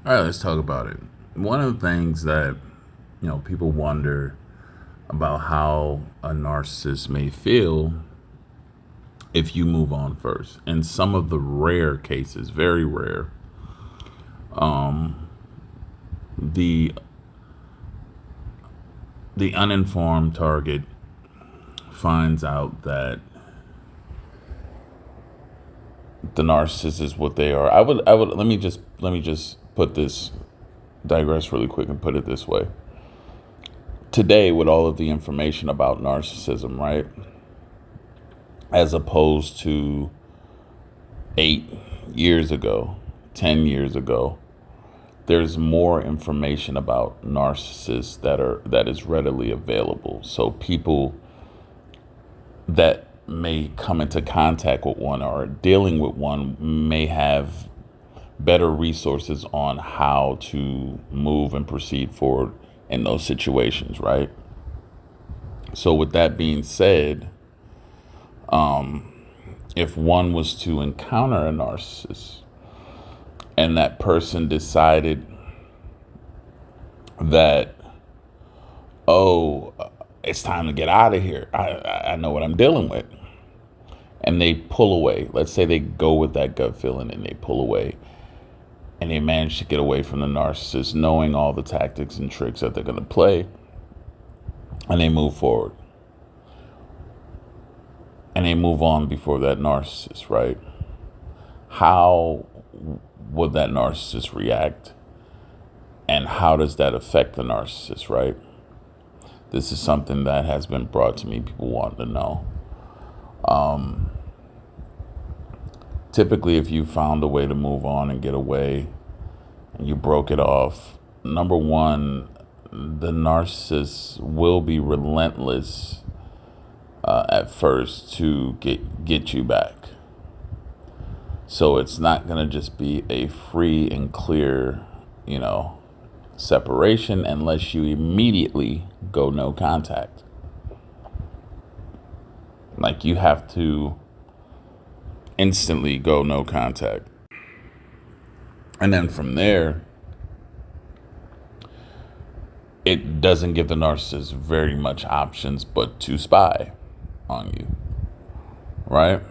All right, let's talk about it. One of the things that, people wonder about how a narcissist may feel if you move on first. In some of the rare cases, very rare, the the uninformed target finds out that the narcissist is what they are. I would let me just put this digress really quick and put it this way. Today, with all of the information about narcissism, right, as opposed to 8 years ago, 10 years ago, there's more information about narcissists that is readily available. So people that may come into contact with one or are dealing with one may have better resources on how to move and proceed forward in those situations, right? So with that being said, if one was to encounter a narcissist and that person decided that, oh, it's time to get out of here. I know what I'm dealing with. And they pull away. Let's say they go with that gut feeling and they pull away. And they manage to get away from the narcissist, knowing all the tactics and tricks that they're going to play. And they move forward. And they move on before that narcissist, right? How would that narcissist react? And how does that affect the narcissist, right? This is something that has been brought to me. People want to know. Typically, if you found a way to move on and get away and you broke it off, number one, the narcissist will be relentless at first to get you back. So it's not going to just be a free and clear, separation unless you immediately go no contact. Like you have to instantly go no contact. And then from there, it doesn't give the narcissist very much options but to spy on you, right?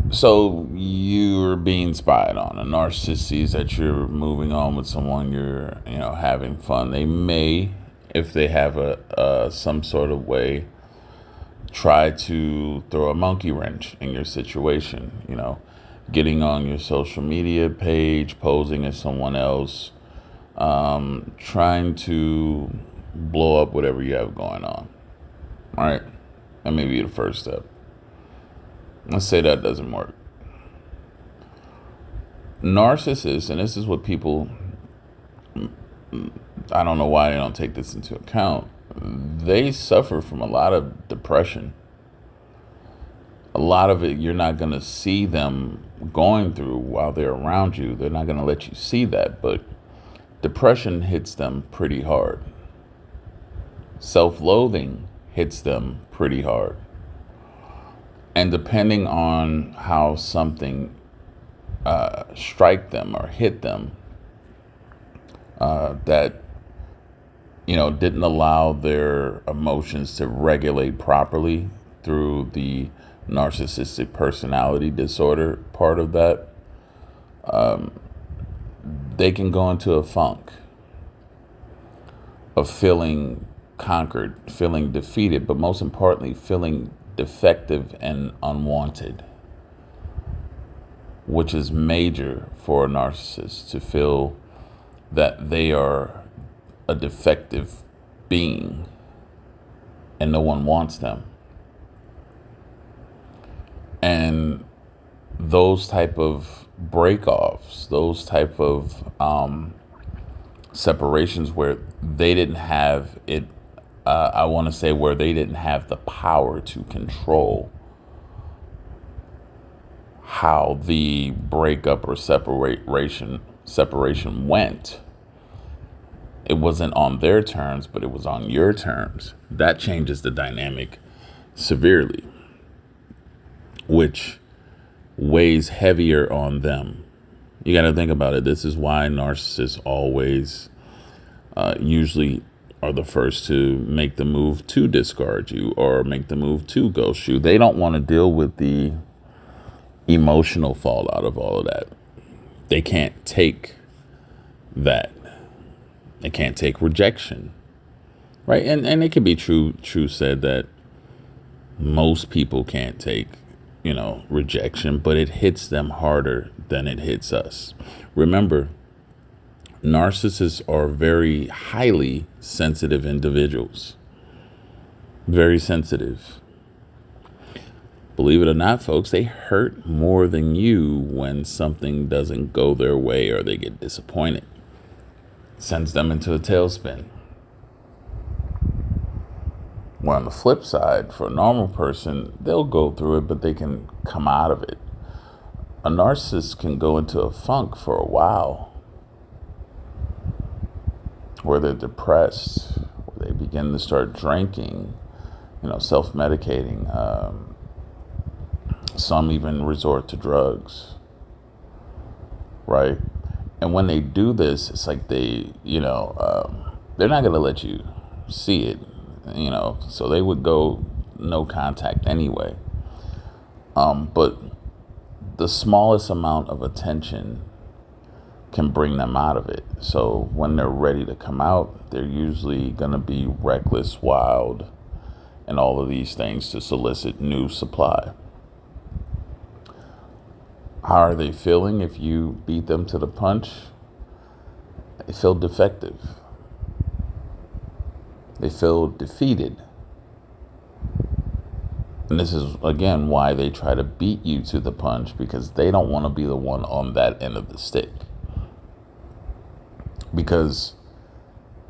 So you're being spied on. A narcissist sees that you're moving on with someone, you're, having fun. They may, if they have a some sort of way, try to throw a monkey wrench in your situation, getting on your social media page, posing as someone else, trying to blow up whatever you have going on. All right. That may be the first step. Let's say that doesn't work. Narcissists, and this is what people, I don't know why they don't take this into account, they suffer from a lot of depression. A lot of it you're not going to see them going through while they're around you. They're not going to let you see that, but depression hits them pretty hard. Self-loathing hits them pretty hard. And depending on how something strike them or hit them, that didn't allow their emotions to regulate properly through the narcissistic personality disorder part of that, they can go into a funk of feeling conquered, feeling defeated, but most importantly, feeling defective and unwanted, which is major for a narcissist to feel that they are a defective being and no one wants them. And those type of break-offs, those type of separations where they didn't have it, I want to say where they didn't have the power to control how the breakup or separation went. It wasn't on their terms, but it was on your terms. That changes the dynamic severely, which weighs heavier on them You got to think about it. This is why narcissists always usually are the first to make the move to discard you or make the move to ghost you. They don't want to deal with the emotional fallout of all of that. They can't take that. They can't take rejection, right? And it can be true said that most people can't take, rejection, but it hits them harder than it hits us. Remember, narcissists are very highly sensitive individuals. Very sensitive. Believe it or not, folks, they hurt more than you when something doesn't go their way or they get disappointed. Sends them into a tailspin. Well, on the flip side, for a normal person, they'll go through it, but they can come out of it. A narcissist can go into a funk for a while, where they're depressed, where they begin to start drinking, self-medicating. Some even resort to drugs, right? And when they do this, it's like they're not going to let you see it, so they would go no contact anyway. But the smallest amount of attention can bring them out of it. So when they're ready to come out, they're usually going to be reckless, wild, and all of these things to solicit new supply. How are they feeling if you beat them to the punch? They feel defective. They feel defeated. And this is, again, why they try to beat you to the punch, because they don't want to be the one on that end of the stick. Because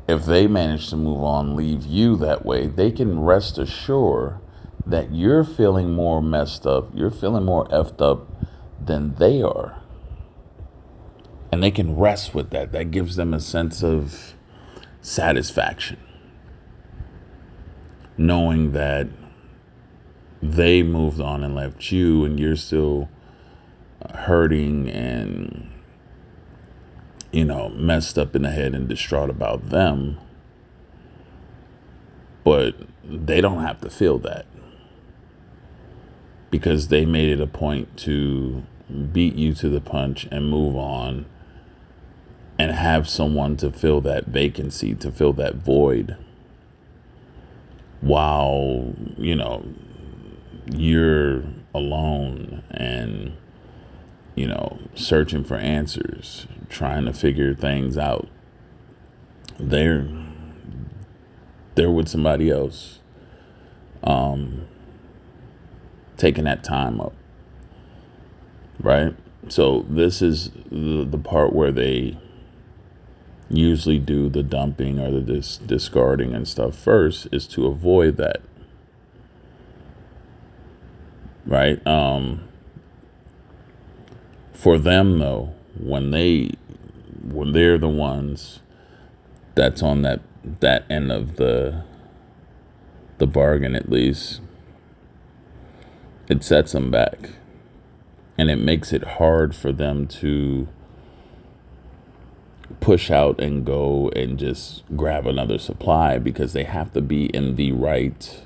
if they manage to move on, leave you that way, they can rest assured that you're feeling more messed up, you're feeling more effed up than they are. And they can rest with that. That gives them a sense of satisfaction, knowing that they moved on and left you and you're still hurting and, messed up in the head and distraught about them. But they don't have to feel that, because they made it a point to beat you to the punch and move on and have someone to fill that vacancy, to fill that void, while, you're alone and, searching for answers, trying to figure things out. They're with somebody else, taking that time up, right? So this is the part where they usually do the dumping or the discarding and stuff first, is to avoid that, right? For them though, when they're the ones that's on that end of the bargain, at least, it sets them back, and it makes it hard for them to push out and go and just grab another supply, because they have to be in the right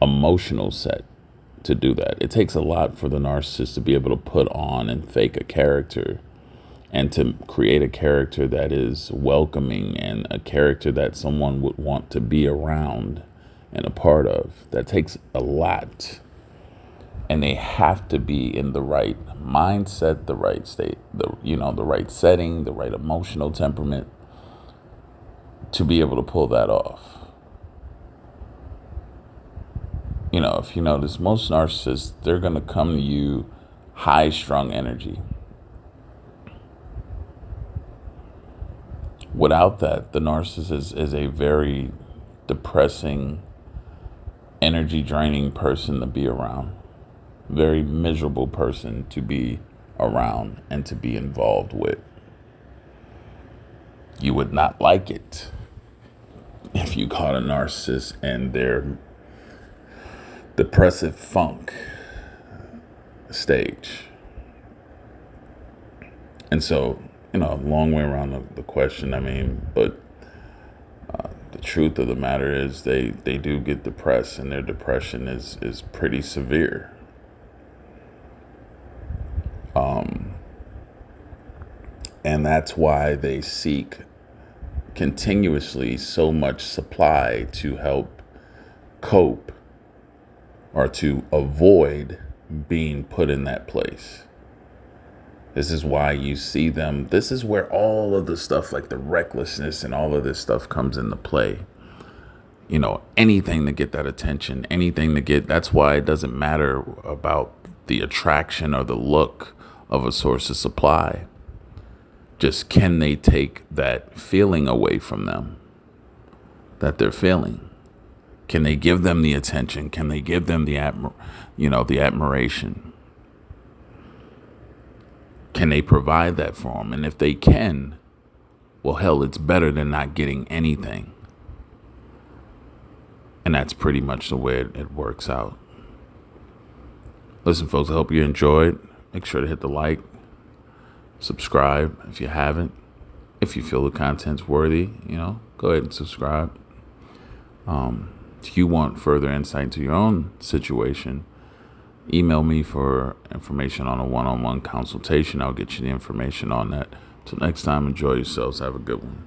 emotional set to do that. It takes a lot for the narcissist to be able to put on and fake a character, and to create a character that is welcoming and a character that someone would want to be around and a part of. That takes a lot. And they have to be in the right mindset, the right state, the right setting, the right emotional temperament to be able to pull that off. If you notice, most narcissists, they're going to come to you high-strung energy. Without that, the narcissist is a very depressing, energy-draining person to be around. Very miserable person to be around and to be involved with. You would not like it if you caught a narcissist and their depressive funk stage. And so, long way around the question. I mean, but the truth of the matter is they do get depressed, and their depression is pretty severe. And that's why they seek continuously so much supply to help cope or to avoid being put in that place. This is why you see them. This is where all of the stuff like the recklessness and all of this stuff comes into play. Anything to get that attention, anything to get, that's why it doesn't matter about the attraction or the look of a source of supply. Just can they take that feeling away from them that they're feeling? Can they give them the attention? Can they give them the admiration? Can they provide that for them? And if they can, well, hell, it's better than not getting anything. And that's pretty much the way it works out. Listen, folks, I hope you enjoyed. Make sure to hit the like, subscribe if you haven't. If you feel the content's worthy, go ahead and subscribe. If you want further insight into your own situation, email me for information on a one-on-one consultation. I'll get you the information on that. Till next time, enjoy yourselves. Have a good one.